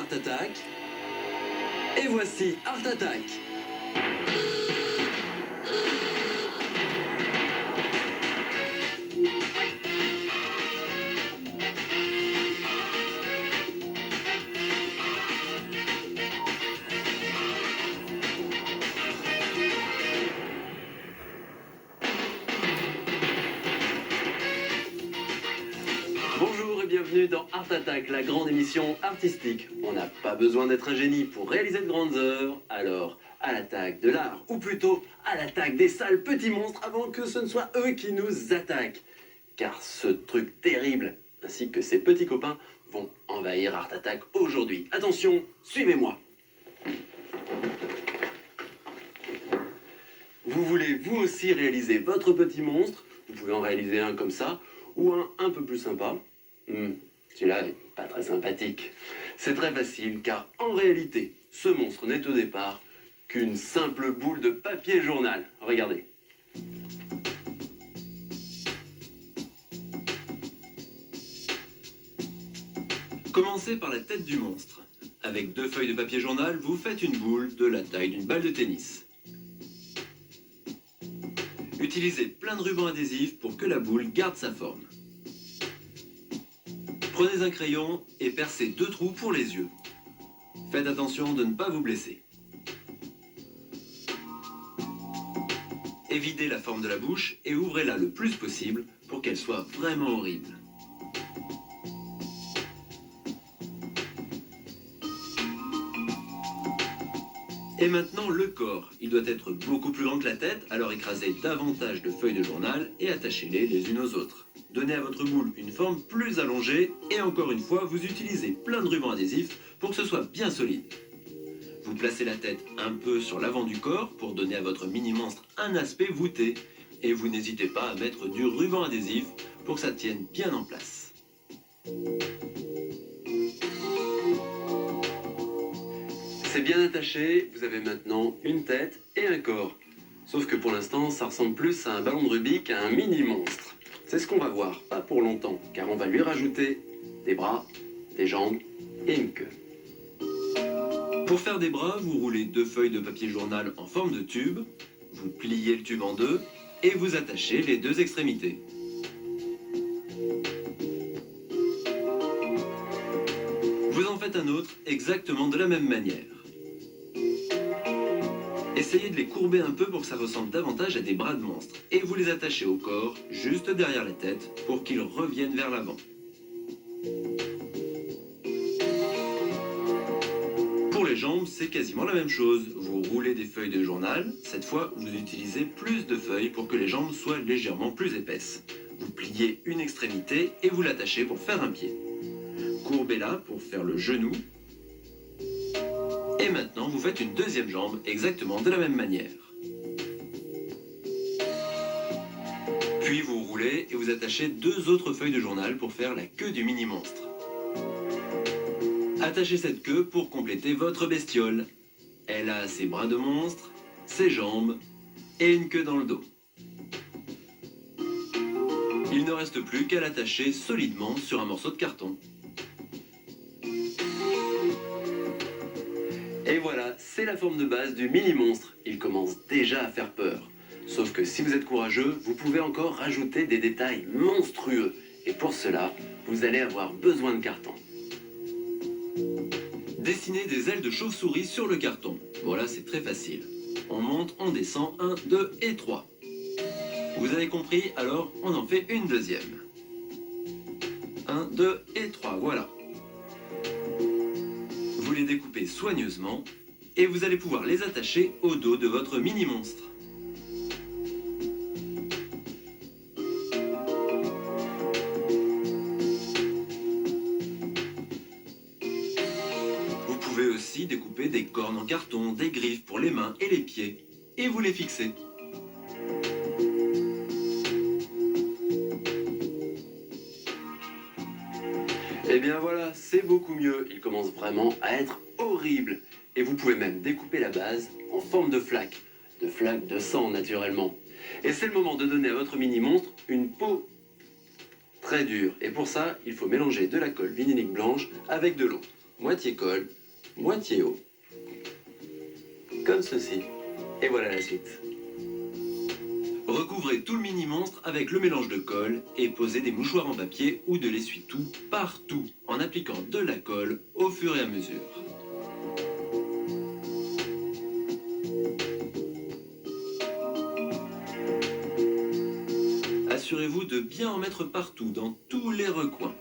Art Attack. Et voici Art Attack. Bonjour et bienvenue dans Art Attack, la grande émission artistique. On n'a pas besoin d'être un génie pour réaliser de grandes œuvres, alors à l'attaque de l'art, ou plutôt à l'attaque des sales petits monstres avant que ce ne soit eux qui nous attaquent. Car ce truc terrible, ainsi que ses petits copains, vont envahir Art Attack aujourd'hui. Attention, suivez-moi. Vous voulez vous aussi réaliser votre petit monstre? Vous pouvez en réaliser un comme ça, ou un peu plus sympa. Celui-là n'est pas très sympathique. C'est très facile, car en réalité, ce monstre n'est au départ qu'une simple boule de papier journal. Regardez. Commencez par la tête du monstre. Avec 2 feuilles de papier journal, vous faites une boule de la taille d'une balle de tennis. Utilisez plein de rubans adhésifs pour que la boule garde sa forme. Prenez un crayon et percez 2 trous pour les yeux. Faites attention de ne pas vous blesser. Évidez la forme de la bouche et ouvrez-la le plus possible pour qu'elle soit vraiment horrible. Et maintenant le corps. Il doit être beaucoup plus grand que la tête, alors écrasez davantage de feuilles de journal et attachez-les les unes aux autres. Donnez à votre boule une forme plus allongée et encore une fois, vous utilisez plein de rubans adhésifs pour que ce soit bien solide. Vous placez la tête un peu sur l'avant du corps pour donner à votre mini-monstre un aspect voûté et vous n'hésitez pas à mettre du ruban adhésif pour que ça tienne bien en place. C'est bien attaché, vous avez maintenant une tête et un corps. Sauf que pour l'instant, ça ressemble plus à un ballon de Rubik qu'à un mini-monstre. C'est ce qu'on va voir, pas pour longtemps, car on va lui rajouter des bras, des jambes et une queue. Pour faire des bras, vous roulez 2 feuilles de papier journal en forme de tube, vous pliez le tube en 2 et vous attachez les 2 extrémités. Vous en faites un autre exactement de la même manière. Essayez de les courber un peu pour que ça ressemble davantage à des bras de monstre. Et vous les attachez au corps, juste derrière la tête, pour qu'ils reviennent vers l'avant. Pour les jambes, c'est quasiment la même chose. Vous roulez des feuilles de journal. Cette fois, vous utilisez plus de feuilles pour que les jambes soient légèrement plus épaisses. Vous pliez une extrémité et vous l'attachez pour faire un pied. Courbez-la pour faire le genou. Et maintenant, vous faites une deuxième jambe exactement de la même manière. Puis vous roulez et vous attachez 2 autres feuilles de journal pour faire la queue du mini-monstre. Attachez cette queue pour compléter votre bestiole. Elle a ses bras de monstre, ses jambes et une queue dans le dos. Il ne reste plus qu'à l'attacher solidement sur un morceau de carton. Et voilà, c'est la forme de base du mini-monstre. Il commence déjà à faire peur. Sauf que si vous êtes courageux, vous pouvez encore rajouter des détails monstrueux. Et pour cela, vous allez avoir besoin de carton. Dessinez des ailes de chauve-souris sur le carton. Voilà, c'est très facile. On monte, on descend, 1, 2 et 3. Vous avez compris, alors on en fait une deuxième. 1, 2 et 3, voilà. Vous les découpez soigneusement et vous allez pouvoir les attacher au dos de votre mini-monstre. Vous pouvez aussi découper des cornes en carton, des griffes pour les mains et les pieds et vous les fixez. Et bien voilà, c'est beaucoup mieux. Il commence vraiment à être horrible. Et vous pouvez même découper la base en forme de flaque de sang naturellement. Et c'est le moment de donner à votre mini-monstre une peau très dure. Et pour ça, il faut mélanger de la colle vinylique blanche avec de l'eau. moitié colle, moitié eau. Comme ceci. Et voilà la suite. Recouvrez tout le mini-monstre avec le mélange de colle et posez des mouchoirs en papier ou de l'essuie-tout partout en appliquant de la colle au fur et à mesure. Assurez-vous de bien en mettre partout, dans tous les recoins.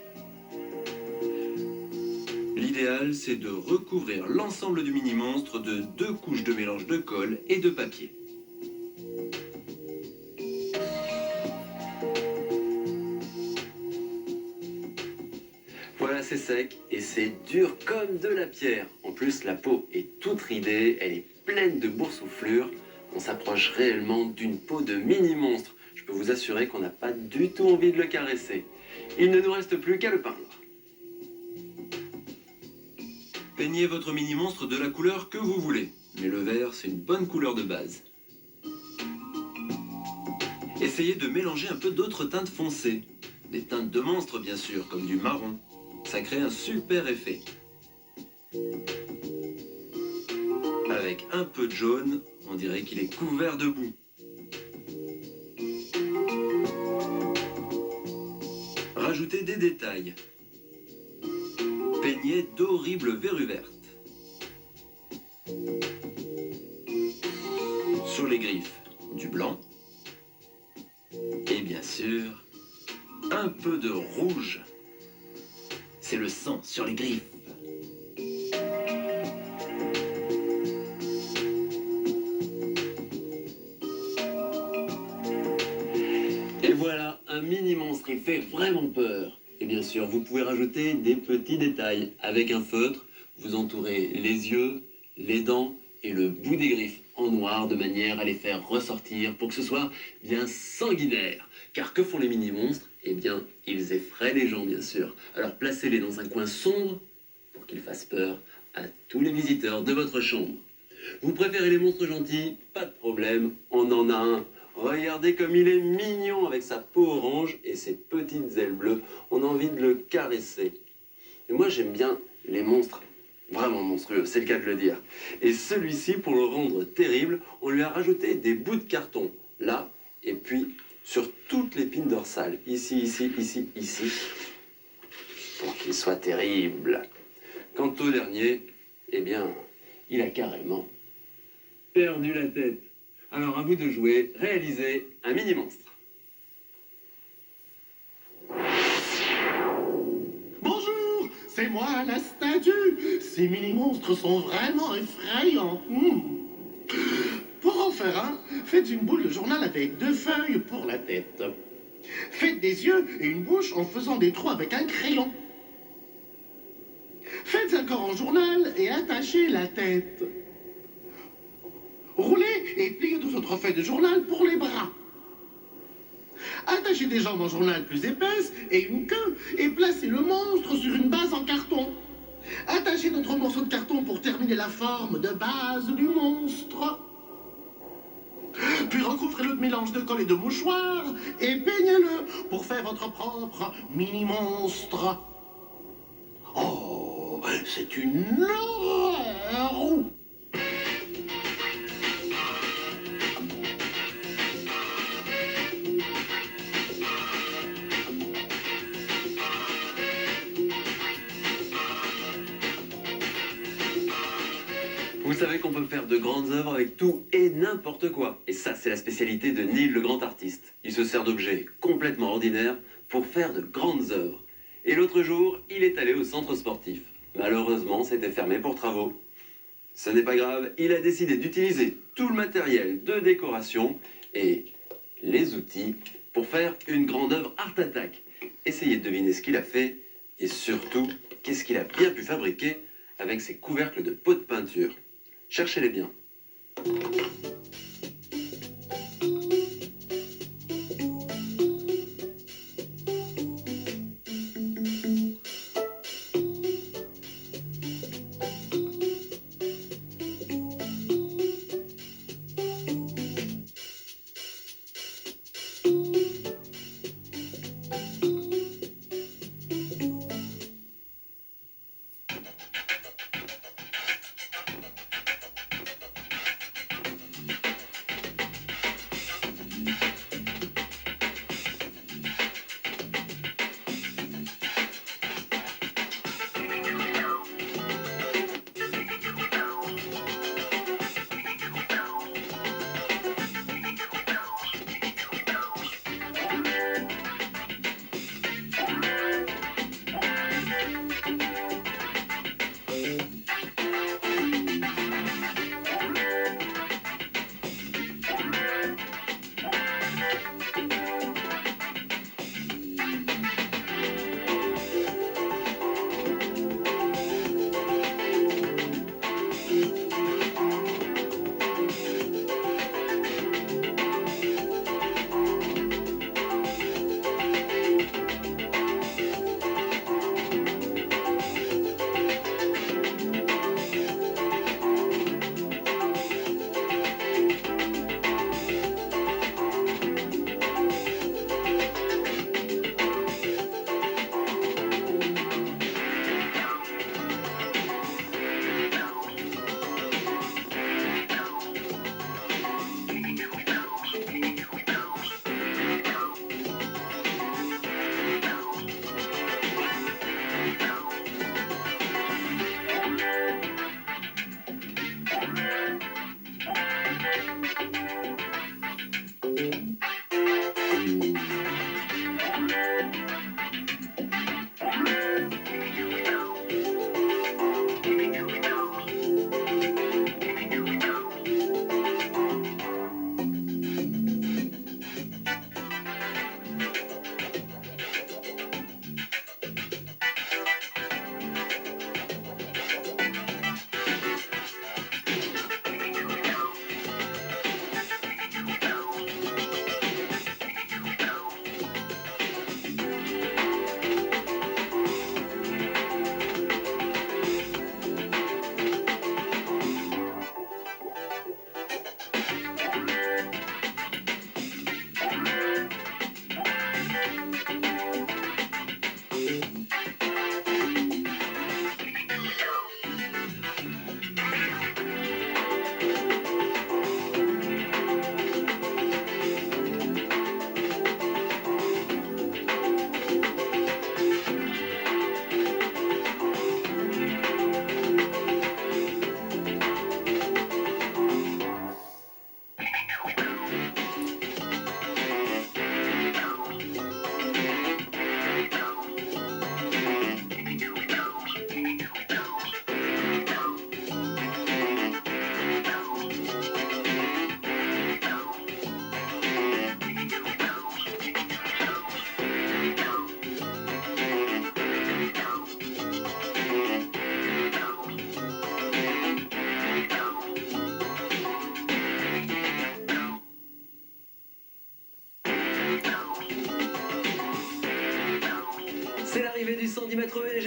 L'idéal, c'est de recouvrir l'ensemble du mini-monstre de 2 couches de mélange de colle et de papier. Voilà, c'est sec et c'est dur comme de la pierre. En plus, la peau est toute ridée, elle est pleine de boursouflures. On s'approche réellement d'une peau de mini-monstre. Je peux vous assurer qu'on n'a pas du tout envie de le caresser. Il ne nous reste plus qu'à le peindre. Peignez votre mini-monstre de la couleur que vous voulez, mais le vert, c'est une bonne couleur de base. Essayez de mélanger un peu d'autres teintes foncées. Des teintes de monstres, bien sûr, comme du marron. Ça crée un super effet. Avec un peu de jaune, on dirait qu'il est couvert de boue. Rajoutez des détails. Peignez d'horribles verrues vertes. Sur les griffes, du blanc. Et bien sûr, un peu de rouge. C'est le sang sur les griffes. Et voilà, un mini-monstre, il fait vraiment peur. Et bien sûr, vous pouvez rajouter des petits détails. Avec un feutre, vous entourez les yeux, les dents et le bout des griffes en noir de manière à les faire ressortir pour que ce soit bien sanguinaire. Car que font les mini-monstres? Eh bien, ils effraient les gens, bien sûr. Alors placez-les dans un coin sombre pour qu'ils fassent peur à tous les visiteurs de votre chambre. Vous préférez les monstres gentils? Pas de problème, on en a un. Regardez comme il est mignon avec sa peau orange et ses petites ailes bleues. On a envie de le caresser. Et moi, j'aime bien les monstres vraiment monstrueux, c'est le cas de le dire. Et celui-ci, pour le rendre terrible, on lui a rajouté des bouts de carton, là, et puis sur toute l'épine dorsale, ici, ici, ici, ici, pour qu'il soit terrible. Quant au dernier, eh bien, il a carrément perdu la tête. Alors à vous de jouer, réaliser un mini-monstre. Bonjour, c'est moi la statue. Ces mini-monstres sont vraiment effrayants. Pour en faire un, faites une boule de journal avec 2 feuilles pour la tête. Faites des yeux et une bouche en faisant des trous avec un crayon. Faites un corps en journal et attachez la tête. Roulez et pliez 2 autres feuilles de journal pour les bras. Attachez des jambes en journal plus épaisses et une queue et placez le monstre sur une base en carton. Attachez d'autres morceaux de carton pour terminer la forme de base du monstre. Puis recouvrez-le de mélange de colle et de mouchoirs et peignez-le pour faire votre propre mini-monstre. Oh, c'est une horreur! Vous savez qu'on peut faire de grandes œuvres avec tout et n'importe quoi. Et ça, c'est la spécialité de Neil, le grand artiste. Il se sert d'objets complètement ordinaires pour faire de grandes œuvres. Et l'autre jour, il est allé au centre sportif. Malheureusement, c'était fermé pour travaux. Ce n'est pas grave, il a décidé d'utiliser tout le matériel de décoration et les outils pour faire une grande œuvre Art Attack. Essayez de deviner ce qu'il a fait et surtout, qu'est-ce qu'il a bien pu fabriquer avec ses couvercles de pots de peinture. Cherchez-les bien.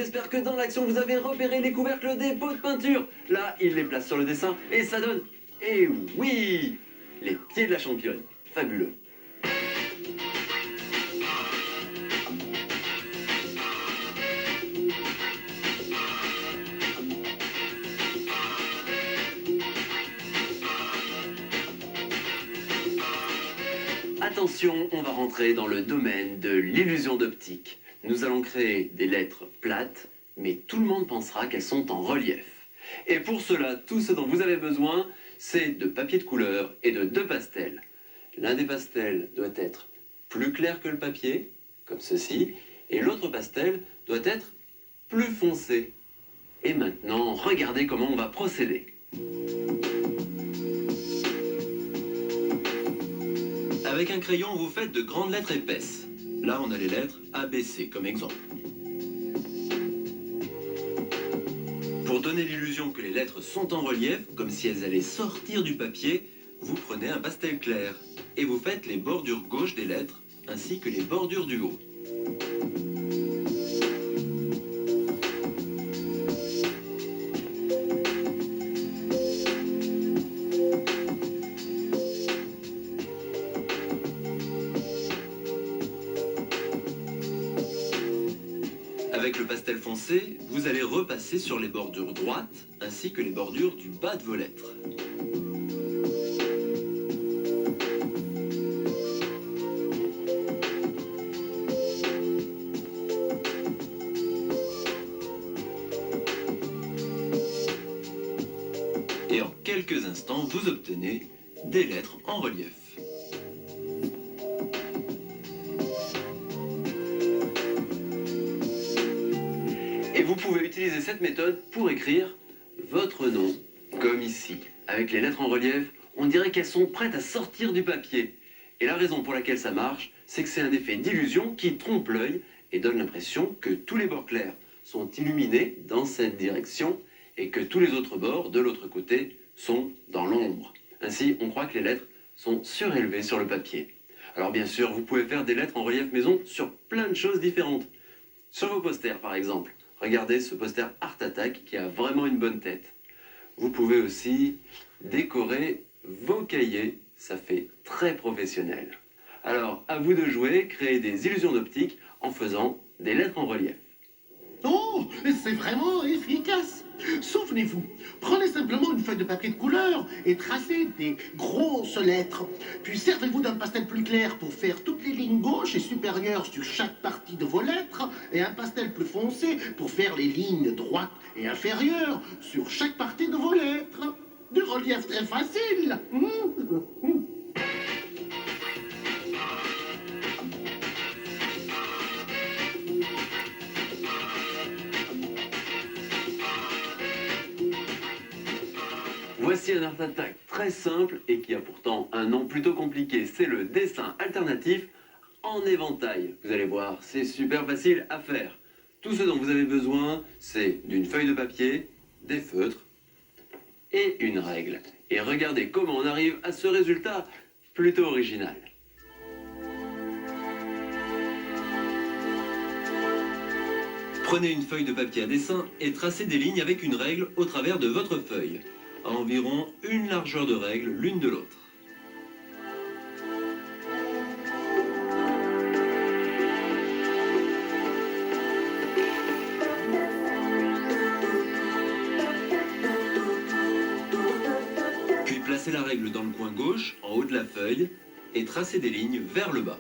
j'espère que dans l'action vous avez repéré les couvercles des pots de peinture. Là, il les place sur le dessin et ça donne, et oui, les pieds de la championne. Fabuleux. Attention, on va rentrer dans le domaine de l'illusion d'optique. Nous allons créer des lettres plates, mais tout le monde pensera qu'elles sont en relief. Et pour cela, tout ce dont vous avez besoin, c'est de papier de couleur et de 2 pastels. L'un des pastels doit être plus clair que le papier, comme ceci, et l'autre pastel doit être plus foncé. Et maintenant, regardez comment on va procéder. Avec un crayon, vous faites de grandes lettres épaisses. Là, on a les lettres A, B, C comme exemple. Pour donner l'illusion que les lettres sont en relief, comme si elles allaient sortir du papier, vous prenez un pastel clair et vous faites les bordures gauche des lettres ainsi que les bordures du haut. Avec le pastel foncé, vous allez repasser sur les bordures droites ainsi que les bordures du bas de vos lettres. Et en quelques instants, vous obtenez des lettres en relief. Et vous pouvez utiliser cette méthode pour écrire votre nom, comme ici. Avec les lettres en relief, on dirait qu'elles sont prêtes à sortir du papier. Et la raison pour laquelle ça marche, c'est que c'est un effet d'illusion qui trompe l'œil et donne l'impression que tous les bords clairs sont illuminés dans cette direction et que tous les autres bords, de l'autre côté, sont dans l'ombre. Ainsi, on croit que les lettres sont surélevées sur le papier. Alors bien sûr, vous pouvez faire des lettres en relief maison sur plein de choses différentes. Sur vos posters, par exemple. Regardez ce poster Art Attack qui a vraiment une bonne tête. Vous pouvez aussi décorer vos cahiers, ça fait très professionnel. Alors, à vous de jouer, créer des illusions d'optique en faisant des lettres en relief. Oh, c'est vraiment efficace. Souvenez-vous, prenez simplement une feuille de papier de couleur et tracez des grosses lettres. Puis servez-vous d'un pastel plus clair pour faire toutes les lignes gauches et supérieures sur chaque partie de vos lettres et un pastel plus foncé pour faire les lignes droites et inférieures sur chaque partie de vos lettres. Du relief très facile. Voici un Art Attack très simple et qui a pourtant un nom plutôt compliqué. C'est le dessin alternatif en éventail. Vous allez voir, c'est super facile à faire. Tout ce dont vous avez besoin, c'est d'une feuille de papier, des feutres et une règle. Et regardez comment on arrive à ce résultat plutôt original. Prenez une feuille de papier à dessin et tracez des lignes avec une règle au travers de votre feuille, à environ une largeur de règle l'une de l'autre. Puis placez la règle dans le coin gauche, en haut de la feuille, et tracez des lignes vers le bas.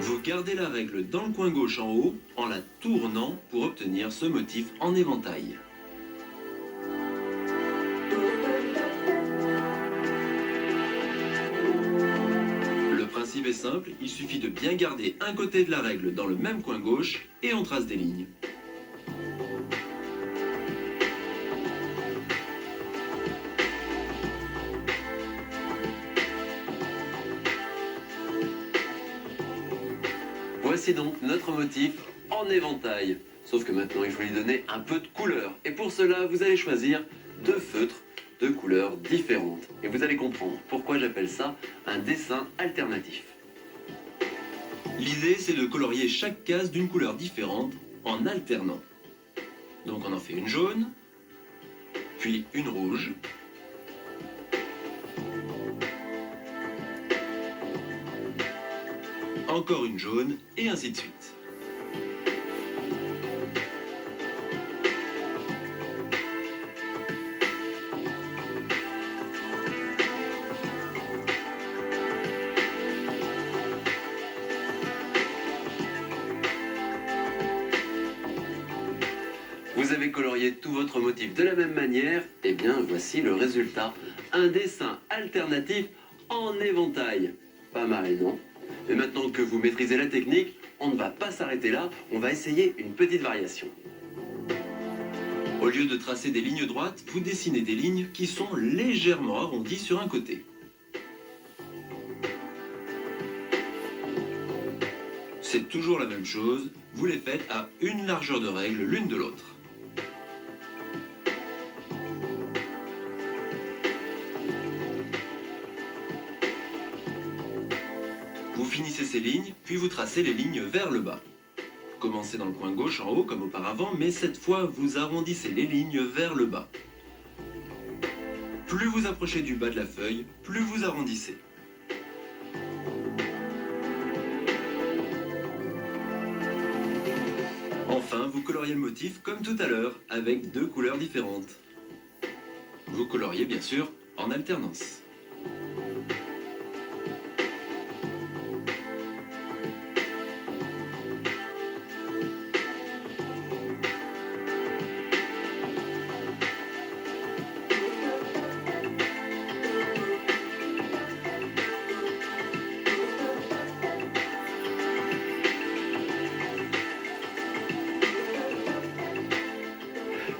Vous gardez la règle dans le coin gauche en haut en la tournant pour obtenir ce motif en éventail. Le principe est simple, il suffit de bien garder un côté de la règle dans le même coin gauche et on trace des lignes. Voici donc notre motif en éventail. Sauf que maintenant, il faut lui donner un peu de couleur. Et pour cela, vous allez choisir 2 feutres de couleurs différentes. Et vous allez comprendre pourquoi j'appelle ça un dessin alternatif. L'idée, c'est de colorier chaque case d'une couleur différente en alternant. Donc on en fait une jaune, puis une rouge, encore une jaune, et ainsi de suite. Vous avez colorié tout votre motif de la même manière, et bien voici le résultat. Un dessin alternatif en éventail. Pas mal, non? Mais maintenant que vous maîtrisez la technique, on ne va pas s'arrêter là, on va essayer une petite variation. Au lieu de tracer des lignes droites, vous dessinez des lignes qui sont légèrement arrondies sur un côté. C'est toujours la même chose, vous les faites à une largeur de règle l'une de l'autre. Vous finissez ces lignes, puis vous tracez les lignes vers le bas. Commencez dans le coin gauche en haut comme auparavant, mais cette fois vous arrondissez les lignes vers le bas. Plus vous approchez du bas de la feuille, plus vous arrondissez. Enfin, vous coloriez le motif comme tout à l'heure, avec deux couleurs différentes. Vous coloriez bien sûr en alternance.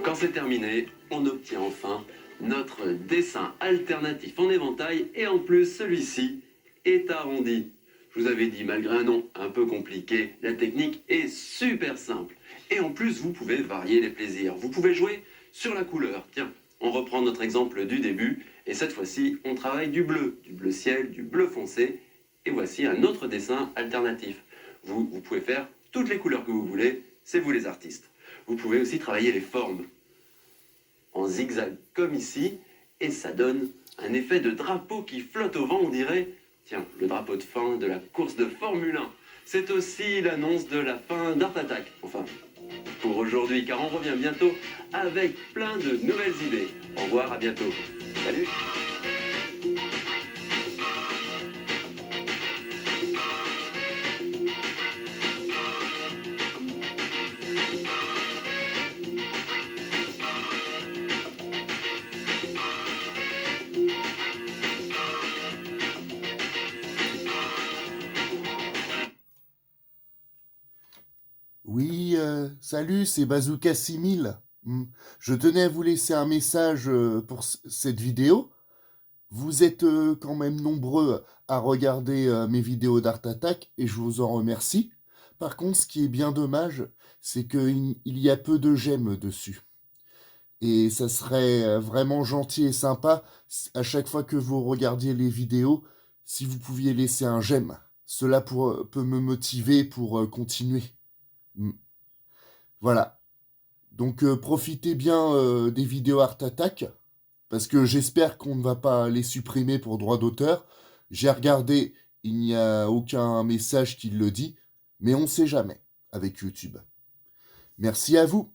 Quand c'est terminé, on obtient enfin notre dessin alternatif en éventail et en plus celui-ci est arrondi. Je vous avais dit, malgré un nom un peu compliqué, la technique est super simple. Et en plus, vous pouvez varier les plaisirs. Vous pouvez jouer sur la couleur. Tiens, on reprend notre exemple du début et cette fois-ci, on travaille du bleu ciel, du bleu foncé. Et voici un autre dessin alternatif. Vous pouvez faire toutes les couleurs que vous voulez, c'est vous les artistes. Vous pouvez aussi travailler les formes en zigzag comme ici, et ça donne un effet de drapeau qui flotte au vent, on dirait, tiens, le drapeau de fin de la course de Formule 1. C'est aussi l'annonce de la fin d'Art Attack. Enfin, pour aujourd'hui, car on revient bientôt avec plein de nouvelles idées. Au revoir, à bientôt. Salut! Oui, salut, c'est Bazooka 6000. Je tenais à vous laisser un message pour cette vidéo. Vous êtes quand même nombreux à regarder mes vidéos d'Art Attack et je vous en remercie. Par contre, ce qui est bien dommage, c'est qu'il y a peu de j'aime dessus. Et ça serait vraiment gentil et sympa à chaque fois que vous regardiez les vidéos, si vous pouviez laisser un j'aime. Cela peut me motiver pour continuer. Voilà. Donc profitez bien des vidéos Art Attack, parce que j'espère qu'on ne va pas les supprimer pour droit d'auteur. J'ai regardé, il n'y a aucun message qui le dit, mais on ne sait jamais avec YouTube. Merci à vous.